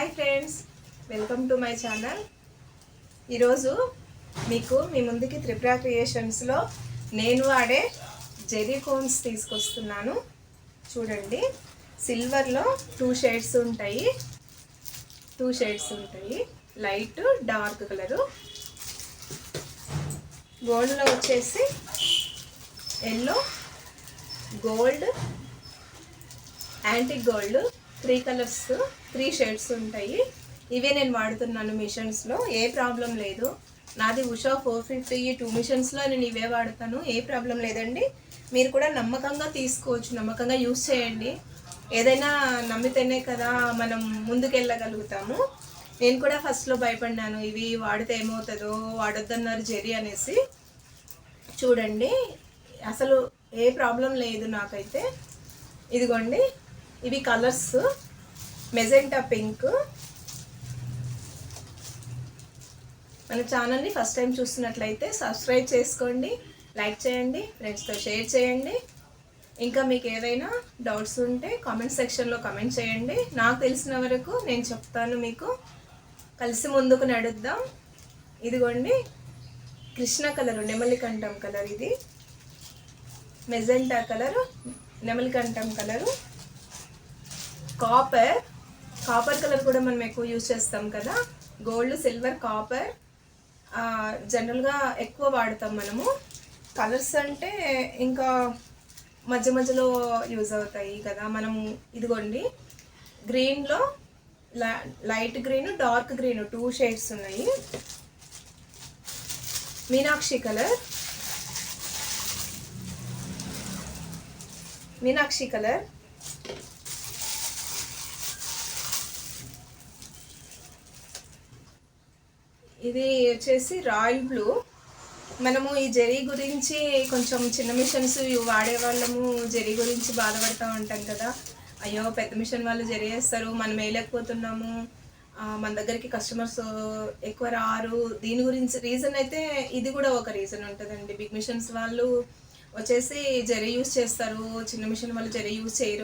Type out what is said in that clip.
Hi friends, welcome to my channel. ఈరోజు మీకు మీ ముందుకి త్రిపుర క్రియేషన్స్లో నేను వాడే జెరీ కోన్స్ తీసుకొస్తున్నాను. చూడండి, సిల్వర్లో టూ షేడ్స్ ఉంటాయి, లైట్ డార్క్ కలరు. గోల్డ్లో వచ్చేసి yellow, gold, antique gold, 3 colours 3 shades ఉంటాయి. ఇవే నేను వాడుతున్నాను మిషన్స్లో. ఏ ప్రాబ్లం లేదు. నాది ఉషా 450 2 మిషన్స్లో నేను ఇవే వాడతాను. ఏ ప్రాబ్లం లేదండి. మీరు కూడా నమ్మకంగా తీసుకోవచ్చు, నమ్మకంగా యూస్ చేయండి. ఏదైనా నమ్మితేనే కదా మనం ముందుకెళ్ళగలుగుతాము. నేను కూడా ఫస్ట్లో భయపడినాను, ఇవి వాడితే ఏమవుతుందో, వాడొద్దన్నారు జెరీ అనేసి. చూడండి, అసలు ఏ ప్రాబ్లం లేదు నాకైతే. ఇదిగోండి, ఇవి కలర్స్ మెజెంటా పింక్. మన ఛానల్ని ఫస్ట్ టైం చూస్తున్నట్లయితే సబ్స్క్రైబ్ చేసుకోండి, లైక్ చేయండి, ఫ్రెండ్స్తో షేర్ చేయండి. ఇంకా మీకు ఏదైనా డౌట్స్ ఉంటే కామెంట్ సెక్షన్లో కామెంట్ చేయండి. నాకు తెలిసిన వరకు నేను చెప్తాను మీకు. కలిసి ముందుకు నడుద్దాం. ఇదిగోండి, కృష్ణ కలరు, నెమలికంఠం కలర్. ఇది మెజెంటా కలరు, నెమలికంఠం కలరు, కాపర్ కలర్ కూడా మనం ఎక్కువ యూజ్ చేస్తాం కదా. గోల్డ్, సిల్వర్, కాపర్ జనరల్గా ఎక్కువ వాడతాం మనము. కలర్స్ అంటే ఇంకా మధ్య మధ్యలో యూజ్ అవుతాయి కదా మనం. ఇదిగోండి, గ్రీన్లో light green, dark green 2 shades ఉన్నాయి. మీనాక్షి కలర్, ఇది వచ్చేసి రాయల్ బ్లూ. మనము ఈ జెరీ గురించి కొంచెం చిన్న మిషన్స్ వాడే వాళ్ళము జెరీ గురించి బాధపడుతూ ఉంటాం కదా. అయ్యో, పెద్ద మిషన్ వాళ్ళు జెరీ వేస్తారు, మనం వేయలేకపోతున్నాము, మన దగ్గరికి కస్టమర్స్ ఎక్కువ రారు. దీని గురించి రీజన్ అయితే ఇది కూడా ఒక రీజన్ ఉంటుందండి. బిగ్ మిషన్స్ వాళ్ళు వచ్చేసి జెరీ యూస్ చేస్తారు, చిన్న మిషన్ వాళ్ళు జెరీ యూస్ చేయరు.